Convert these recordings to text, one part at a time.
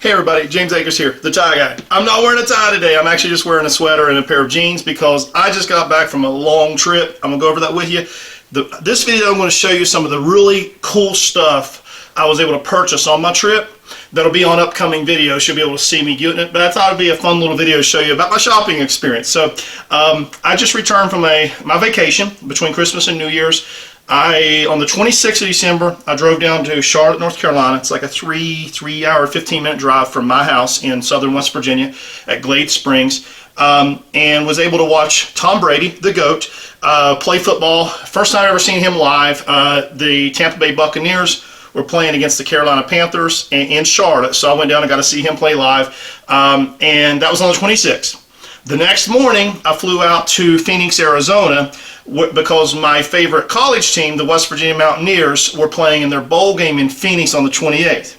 Hey everybody, James Akers here, the tie guy. I'm not wearing a tie today. I'm actually just wearing a sweater and a pair of jeans because I just got back from a long trip. I'm going to go over that with you. This video I'm going to show you some of the really cool stuff I was able to purchase on my trip. That'll be on upcoming videos. You'll be able to see me getting it. But I thought it'd be a fun little video to show you about my shopping experience. So I just returned from my vacation between Christmas and New Year's. On the 26th of December, I drove down to Charlotte, North Carolina. It's like a three-hour, 15-minute drive from my house in southern West Virginia at Glade Springs, and was able to watch Tom Brady, the GOAT, play football. First time I've ever seen him live. The Tampa Bay Buccaneers were playing against the Carolina Panthers in Charlotte, so I went down and got to see him play live, and that was on the 26th. The next morning, I flew out to Phoenix, Arizona, because my favorite college team, the West Virginia Mountaineers, were playing in their bowl game in Phoenix on the 28th.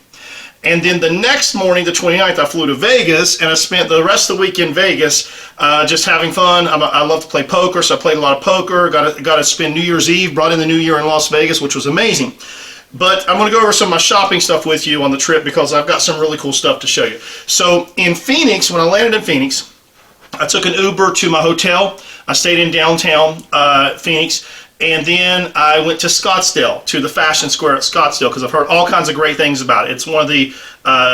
And then the next morning, the 29th, I flew to Vegas, and I spent the rest of the week in Vegas just having fun. I love to play poker, so I played a lot of poker. Got to spend New Year's Eve, brought in the New Year in Las Vegas, which was amazing. But I'm going to go over some of my shopping stuff with you on the trip because I've got some really cool stuff to show you. So in Phoenix, when I landed in Phoenix, I took an Uber to my hotel. I stayed in downtown Phoenix, and then I went to Scottsdale, to the Fashion Square at Scottsdale, because I've heard all kinds of great things about it. It's one of the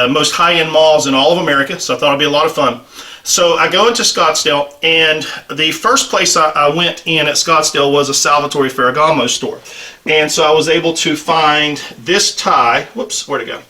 most high-end malls in all of America, so I thought it'd be a lot of fun. So I go into Scottsdale, and the first place I went in at Scottsdale was a Salvatore Ferragamo store. And so I was able to find this tie. Whoops, where'd it go?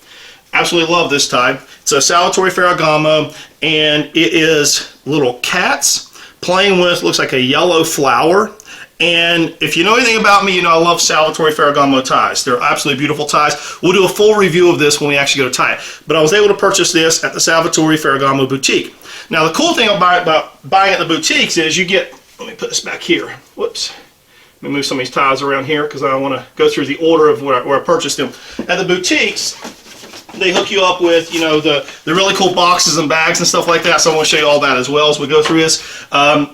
Absolutely love this tie. It's a Salvatore Ferragamo, and it is little cats playing with, looks like a yellow flower. And if you know anything about me, you know I love Salvatore Ferragamo ties. They're absolutely beautiful ties. We'll do a full review of this when we actually go to tie it. But I was able to purchase this at the Salvatore Ferragamo boutique. Now the cool thing about buying at the boutiques is you get, let me put this back here. Whoops. Let me move some of these ties around here because I want to go through the order of where I purchased them. At the boutiques, they hook you up with, you know, the really cool boxes and bags and stuff like that. So I'm going to show you all that as well as we go through this. A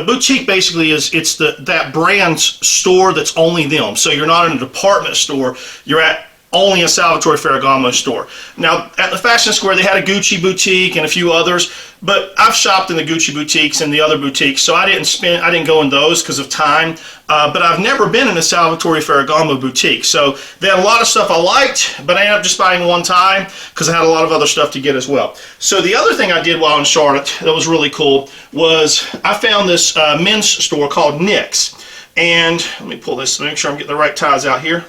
boutique basically it's that brand store that's only them. So you're not in a department store. You're at only a Salvatore Ferragamo store. Now at the Fashion Square they had a Gucci boutique and a few others, but I've shopped in the Gucci boutiques and the other boutiques, so I didn't go in those because of time. But I've never been in a Salvatore Ferragamo boutique, so they had a lot of stuff I liked, but I ended up just buying one tie because I had a lot of other stuff to get as well. So the other thing I did while in Charlotte that was really cool was I found this men's store called Nick's, and let me pull this to make sure I'm getting the right ties out here.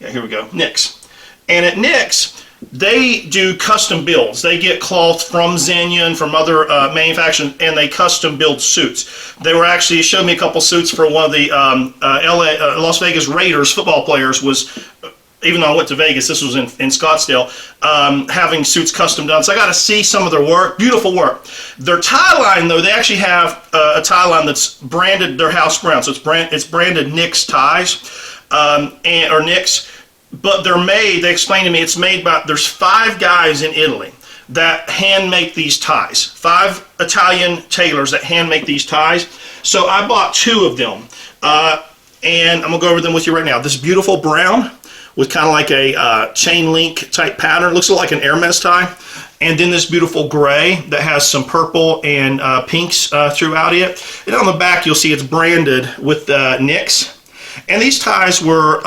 Yeah, here we go, Nick's. And at Nick's, they do custom builds. They get cloth from Zegna and from other manufacturers, and they custom build suits. They were actually, showed me a couple suits for one of the Las Vegas Raiders football players. Even though I went to Vegas, this was in Scottsdale, having suits custom done. So I got to see some of their work, beautiful work. Their tie line, though, they actually have a tie line that's branded their house brand. So it's branded Nick's ties, or Nick's. But they're made, they explained to me, it's made by, there's 5 guys in Italy that hand make these ties. 5 Italian tailors that hand make these ties. So I bought 2 of them. And I'm going to go over them with you right now. This beautiful brown with kind of like a chain link type pattern. It looks like an Hermes tie. And then this beautiful gray that has some purple and pinks throughout it. And on the back you'll see it's branded with Nick's. And these ties were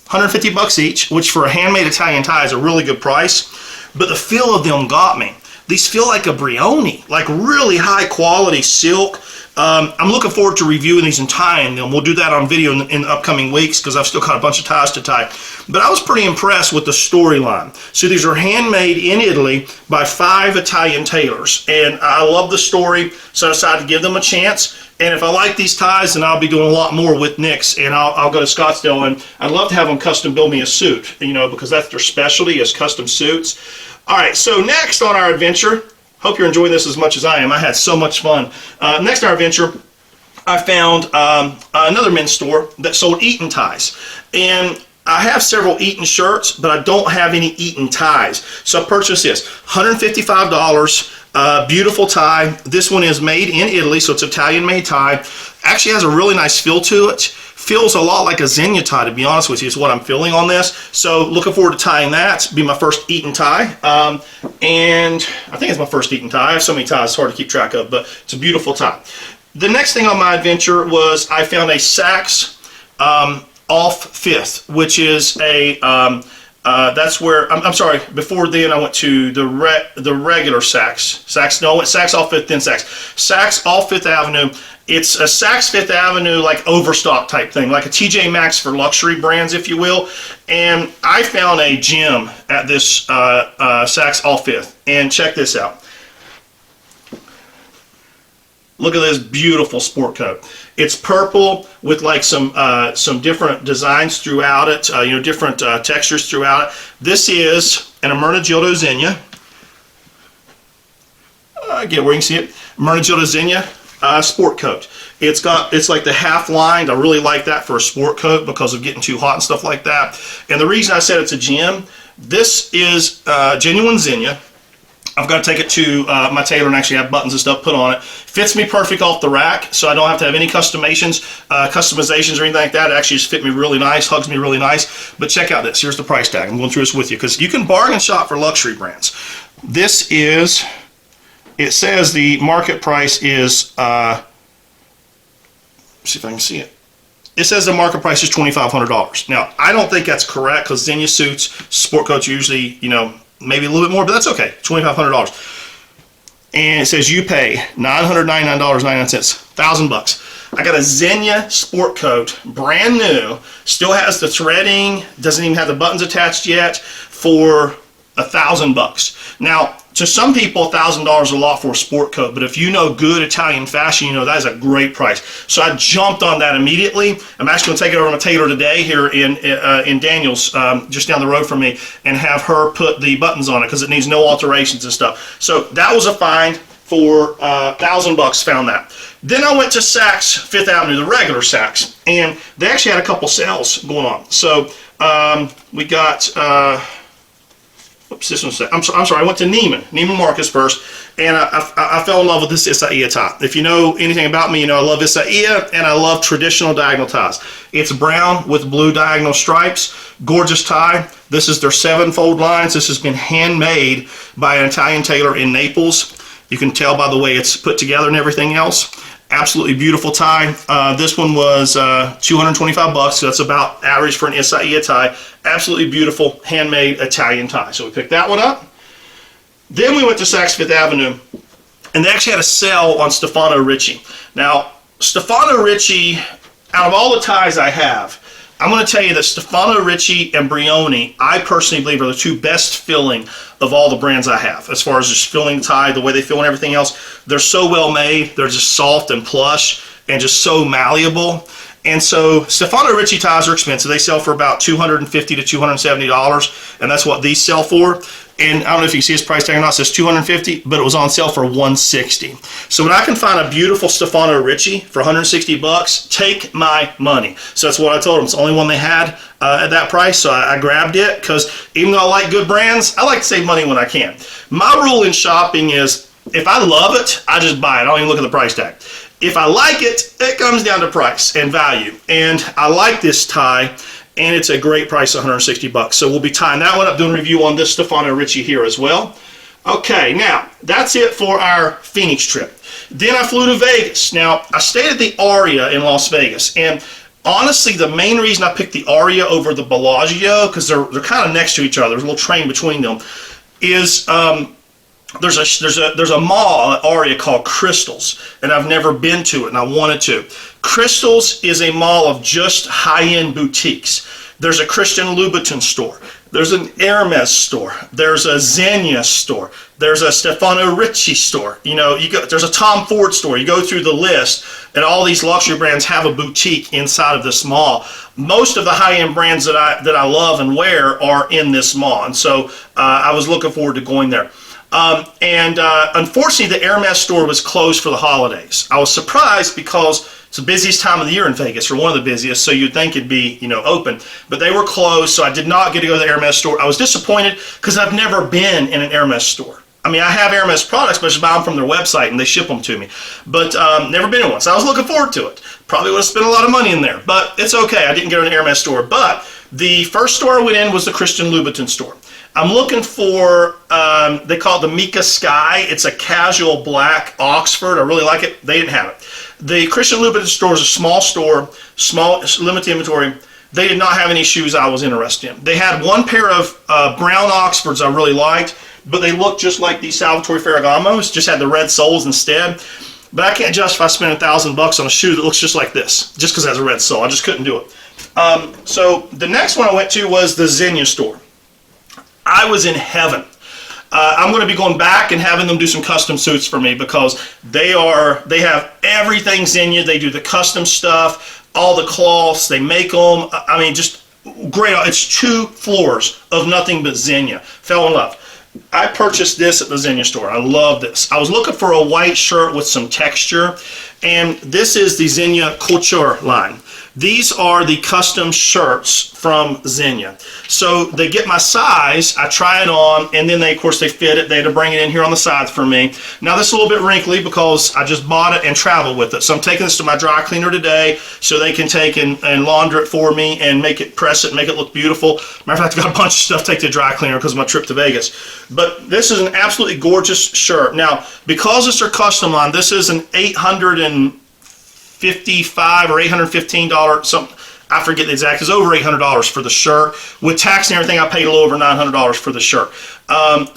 150 bucks each, which for a handmade Italian tie is a really good price. But the feel of them got me. These feel like a Brioni, like really high quality silk. I'm looking forward to reviewing these and tying them. We'll do that on video in the upcoming weeks because I've still got a bunch of ties to tie. But I was pretty impressed with the storyline. So these are handmade in Italy by 5 Italian tailors. And I love the story, so I decided to give them a chance. And if I like these ties, then I'll be doing a lot more with Nick's, and I'll go to Scottsdale, and I'd love to have them custom build me a suit, you know, because that's their specialty, is custom suits. All right, so next on our adventure, hope you're enjoying this as much as I am. I had so much fun. Next on our adventure, I found another men's store that sold Eton ties. And I have several Eton shirts, but I don't have any Eton ties. So I purchased this, $155. Beautiful tie. This one is made in Italy, so it's Italian made tie. Actually has a really nice feel to it. feels a lot like a Zegna tie, to be honest with you, is what I'm feeling on this. So looking forward to tying that. It'll be my first Kiton tie. And I think it's my first Kiton tie. I have so many ties, it's hard to keep track of, but it's a beautiful tie. The next thing on my adventure was I found a Saks off Fifth, which is a that's where I'm sorry. Before then, I went to the regular Saks. No, I went Saks off Fifth, then Saks off Fifth Avenue. It's a Saks Fifth Avenue like overstock type thing, like a TJ Maxx for luxury brands, if you will. And I found a gem at this Saks off Fifth, and check this out. Look at this beautiful sport coat. It's purple with like some different designs throughout it, different textures throughout it. This is an Ermenegildo Zegna. Again, where you can see it, Ermenegildo Zegna sport coat. It's like the half lined. I really like that for a sport coat because of getting too hot and stuff like that. And the reason I said it's a gem, this is genuine Zegna. I've got to take it to my tailor and actually have buttons and stuff put on it. Fits me perfect off the rack, so I don't have to have any customizations or anything like that. It actually just fit me really nice, hugs me really nice. But check out this. Here's the price tag. I'm going through this with you because you can bargain shop for luxury brands. This is, it says the market price is, let's see if I can see it. It says the market price is $2,500. Now, I don't think that's correct because Zegna suits, sport coats usually, maybe a little bit more, but that's okay. $2,500. And it says you pay $999.99, $1,000. I got a Zegna sport coat, brand new, still has the threading, doesn't even have the buttons attached yet, for $1,000. Now, to some people, $1,000 is a lot for a sport coat, but if you know good Italian fashion, that is a great price. So I jumped on that immediately. I'm actually going to take it over to my tailor today here in Daniels, just down the road from me, and have her put the buttons on it because it needs no alterations and stuff. So that was a find for $1,000. Found that. Then I went to Saks Fifth Avenue, the regular Saks, and they actually had a couple sales going on. So we got. Oops, this one's, I'm sorry, I went to Neiman Marcus first, and I fell in love with this Isaia tie. If you know anything about me, I love Isaia, and I love traditional diagonal ties. It's brown with blue diagonal stripes, gorgeous tie. This is their 7-fold lines. This has been handmade by an Italian tailor in Naples. You can tell by the way it's put together and everything else. Absolutely beautiful tie. This one was $225, so that's about average for an Isaia tie. Absolutely beautiful, handmade Italian tie. So we picked that one up. Then we went to Saks Fifth Avenue, and they actually had a sale on Stefano Ricci. Now, Stefano Ricci, out of all the ties I have, I'm going to tell you that Stefano Ricci and Brioni, I personally believe, are the two best filling of all the brands I have. As far as just filling the tie, the way they fill and everything else, they're so well made. They're just soft and plush and just so malleable. And so Stefano Ricci ties are expensive. They sell for about $250 to $270, and that's what these sell for. And I don't know if you can see his price tag or not. It says $250, but it was on sale for $160. So when I can find a beautiful Stefano Ricci for $160, take my money. So that's what I told them. It's the only one they had at that price, so I grabbed it because even though I like good brands, I like to save money when I can. My rule in shopping is if I love it, I just buy it. I don't even look at the price tag. If I like it, it comes down to price and value. And I like this tie, and it's a great price, $160. So we'll be tying that one up, doing a review on this Stefano Ricci here as well. Okay, now that's it for our Phoenix trip. Then I flew to Vegas. Now I stayed at the Aria in Las Vegas, and honestly, the main reason I picked the Aria over the Bellagio, because they're kind of next to each other, there's a little train between them, is there's a mall at Aria called Crystals, and I've never been to it, and I wanted to. Crystals is a mall of just high-end boutiques. There's a Christian Louboutin store. There's an Hermes store. There's a Zegna store. There's a Stefano Ricci store. There's a Tom Ford store. You go through the list, and all these luxury brands have a boutique inside of this mall. Most of the high-end brands that I love and wear are in this mall, and so I was looking forward to going there. Unfortunately, the Hermes store was closed for the holidays. I was surprised because it's the busiest time of the year in Vegas, or one of the busiest, so you'd think it'd be, open. But they were closed, so I did not get to go to the Hermes store. I was disappointed because I've never been in an Hermes store. I mean, I have Hermes products, but I just buy them from their website and they ship them to me. But never been in one, so I was looking forward to it. Probably would have spent a lot of money in there, but it's okay. I didn't go to an Hermes store. But the first store I went in was the Christian Louboutin store. I'm looking for, they call it the Mika Sky. It's a casual black Oxford. I really like it. They didn't have it. The Christian Louboutin store is a small store, small, limited inventory. They did not have any shoes I was interested in. They had one pair of brown Oxfords I really liked, but they looked just like these Salvatore Ferragamos, just had the red soles instead. But I can't justify spending $1,000 on a shoe that looks just like this, just because it has a red sole. I just couldn't do it. So the next one I went to was the Zegna store. I was in heaven. I'm going to be going back and having them do some custom suits for me because they have everything Zegna. They do the custom stuff, all the cloths, they make them. I mean, just great. It's 2 floors of nothing but Zegna. Fell in love. I purchased this at the Zegna store. I love this. I was looking for a white shirt with some texture, and this is the Zegna Couture line. These are the custom shirts from Zegna. So they get my size, I try it on, and then of course they fit it. They had to bring it in here on the sides for me. Now this is a little bit wrinkly because I just bought it and traveled with it. So I'm taking this to my dry cleaner today so they can take and launder it for me and press it and make it look beautiful. Matter of fact, I got a bunch of stuff to take to the dry cleaner because of my trip to Vegas. But this is an absolutely gorgeous shirt. Now, because it's their custom line, this is an $855 or $815 something. I forget the exact. It's over $800 for the shirt. With tax and everything, I paid a little over $900 for the shirt.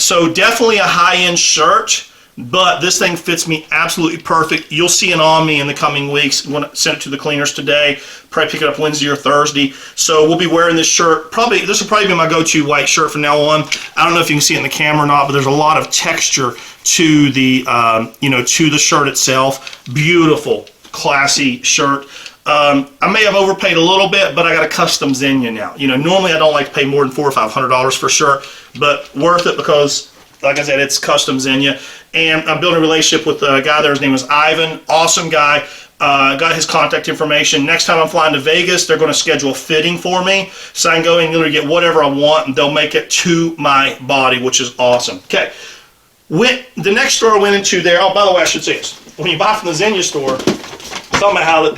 So definitely a high-end shirt, but this thing fits me absolutely perfect. You'll see it on me in the coming weeks. I'm going to send it to the cleaners today. Probably pick it up Wednesday or Thursday. So we'll be wearing this shirt. This will probably be my go-to white shirt from now on. I don't know if you can see it in the camera or not, but there's a lot of texture to the to the shirt itself. Beautiful, classy shirt. I may have overpaid a little bit, but I got a custom Zegna now. Normally I don't like to pay more than $400 or $500 for a shirt, but worth it because, like I said, it's custom Zegna. And I'm building a relationship with a guy there. His name is Ivan. Awesome guy. Got his contact information. Next time I'm flying to Vegas, they're going to schedule fitting for me, so I can go in and literally get whatever I want, and they'll make it to my body, which is awesome. Okay. The next store I went into there. Oh, by the way, I should say this: when you buy from the Zegna store, talking about how that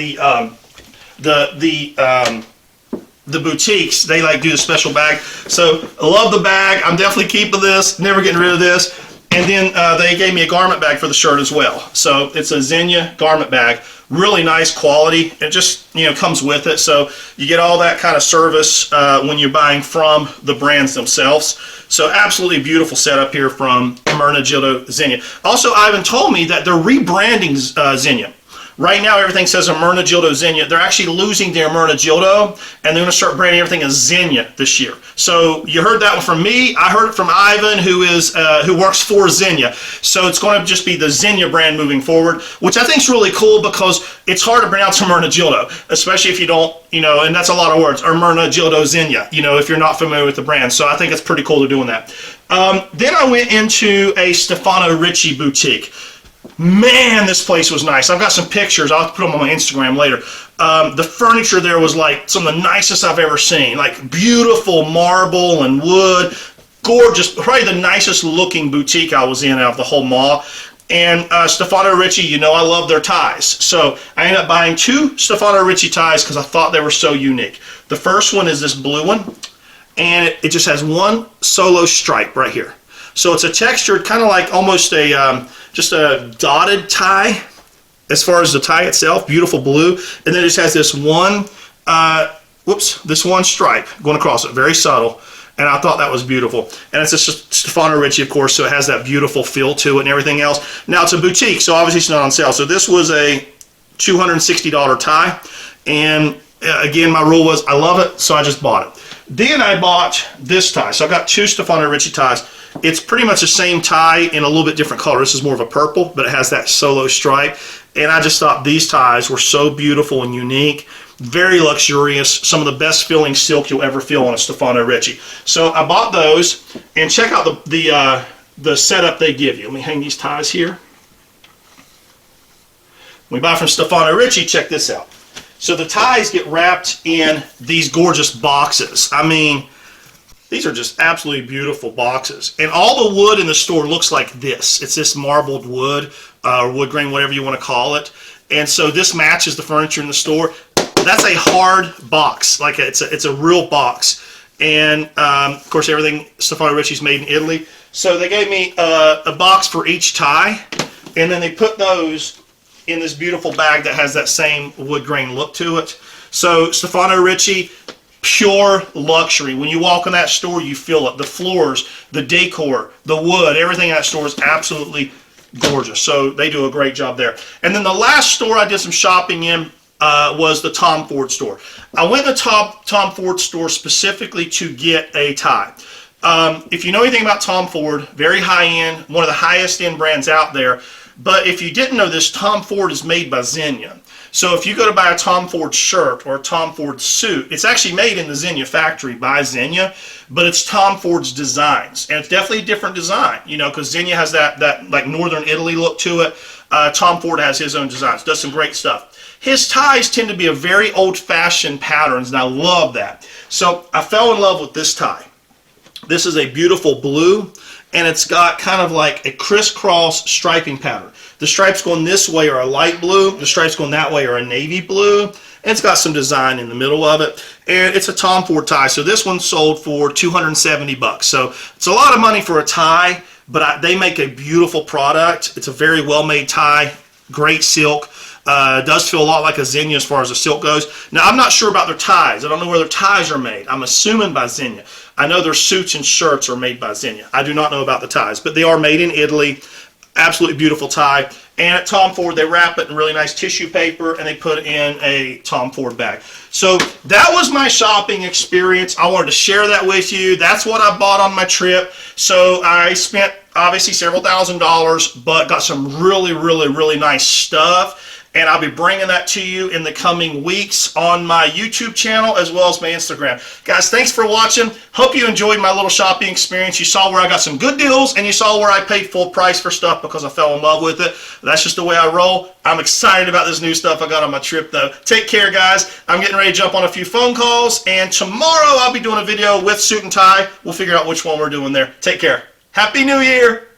the boutiques, they like do the special bag. So I love the bag. I'm definitely keeping this, never getting rid of this. And then they gave me a garment bag for the shirt as well. So it's a Zegna garment bag, really nice quality. It just comes with it, so you get all that kind of service when you're buying from the brands themselves. So absolutely beautiful setup here from Hermenegildo Zegna. Also, Ivan told me that they're rebranding Zegna. Right now, everything says Hermenegildo Zegna. They're actually losing their Hermenegildo, and they're going to start branding everything as Zegna this year. So you heard that one from me. I heard it from Ivan, who works for Zegna. So it's going to just be the Zegna brand moving forward, which I think is really cool because it's hard to pronounce Hermenegildo, especially if you don't, and that's a lot of words. Hermenegildo Zegna, if you're not familiar with the brand. So I think it's pretty cool they're doing that. Then I went into a Stefano Ricci boutique. Man, this place was nice. I've got some pictures. I'll put them on my Instagram later. The furniture there was like some of the nicest I've ever seen. Like beautiful marble and wood. Gorgeous. Probably the nicest looking boutique I was in out of the whole mall. And Stefano Ricci, I love their ties. So I ended up buying 2 Stefano Ricci ties because I thought they were so unique. The first one is this blue one. And it just has one solo stripe right here. So it's a textured, kind of like almost just a dotted tie as far as the tie itself, beautiful blue. And then it just has this one, this one stripe going across it, very subtle. And I thought that was beautiful. And it's a Stefano Ricci, of course, so it has that beautiful feel to it and everything else. Now it's a boutique, so obviously it's not on sale. So this was a $260 tie. And again, my rule was I love it, so I just bought it. Then I bought this tie. So I got 2 Stefano Ricci ties. It's pretty much the same tie in a little bit different color. This is more of a purple, but it has that solo stripe. And I just thought these ties were so beautiful and unique. Very luxurious. Some of the best feeling silk you'll ever feel on a Stefano Ricci. So I bought those, and check out the setup they give you. Let me hang these ties here. When we buy from Stefano Ricci, check this out. So the ties get wrapped in these gorgeous boxes. I mean, These are just absolutely beautiful boxes. And all the wood in the store looks like this. It's this marbled wood, or wood grain, whatever you want to call it. And so this matches the furniture in the store. That's a hard box. Like it's a real box. And of course, everything Stefano Ricci's made in Italy. So they gave me a box for each tie, and then they put those in this beautiful bag that has that same wood grain look to it. So Stefano Ricci, pure luxury. When you walk in that store, you feel it. The floors, the decor, the wood, everything in that store is absolutely gorgeous. So they do a great job there. And then the last store I did some shopping in was the Tom Ford store. I went to the Tom Ford store specifically to get a tie. If you know anything about Tom Ford, very high end, one of the highest end brands out there. But if you didn't know this, Tom Ford is made by Zegna. So if you go to buy a Tom Ford shirt or a Tom Ford suit, it's actually made in the Zegna factory by Zegna, but it's Tom Ford's designs. And it's definitely a different design, you know, because Zegna has that like Northern Italy look to it. Tom Ford has his own designs, does some great stuff. His ties tend to be a very old-fashioned patterns, and I love that. So I fell in love with this tie. This is a beautiful blue, and it's got kind of like a crisscross striping pattern. The stripes going this way are a light blue, the stripes going that way are a navy blue, and it's got some design in the middle of it. And it's a Tom Ford tie, so this one sold for $270. So it's a lot of money for a tie, but they make a beautiful product. It's a very well-made tie, great silk. It does feel a lot like a Zegna as far as the silk goes. Now, I'm not sure about their ties. I don't know where their ties are made. I'm assuming by Zegna. I know their suits and shirts are made by Zegna. I do not know about the ties, but they are made in Italy. Absolutely beautiful tie. And at Tom Ford, they wrap it in really nice tissue paper, and they put it in a Tom Ford bag. So that was my shopping experience. I wanted to share that with you. That's what I bought on my trip. So I spent obviously several $1,000s, but got some really, really, really nice stuff. And I'll be bringing that to you in the coming weeks on my YouTube channel as well as my Instagram. Guys, thanks for watching. Hope you enjoyed my little shopping experience. You saw where I got some good deals, and you saw where I paid full price for stuff because I fell in love with it. That's just the way I roll. I'm excited about this new stuff I got on my trip, though. Take care, guys. I'm getting ready to jump on a few phone calls, and tomorrow I'll be doing a video with Suit and Tie. We'll figure out which one we're doing there. Take care. Happy New Year!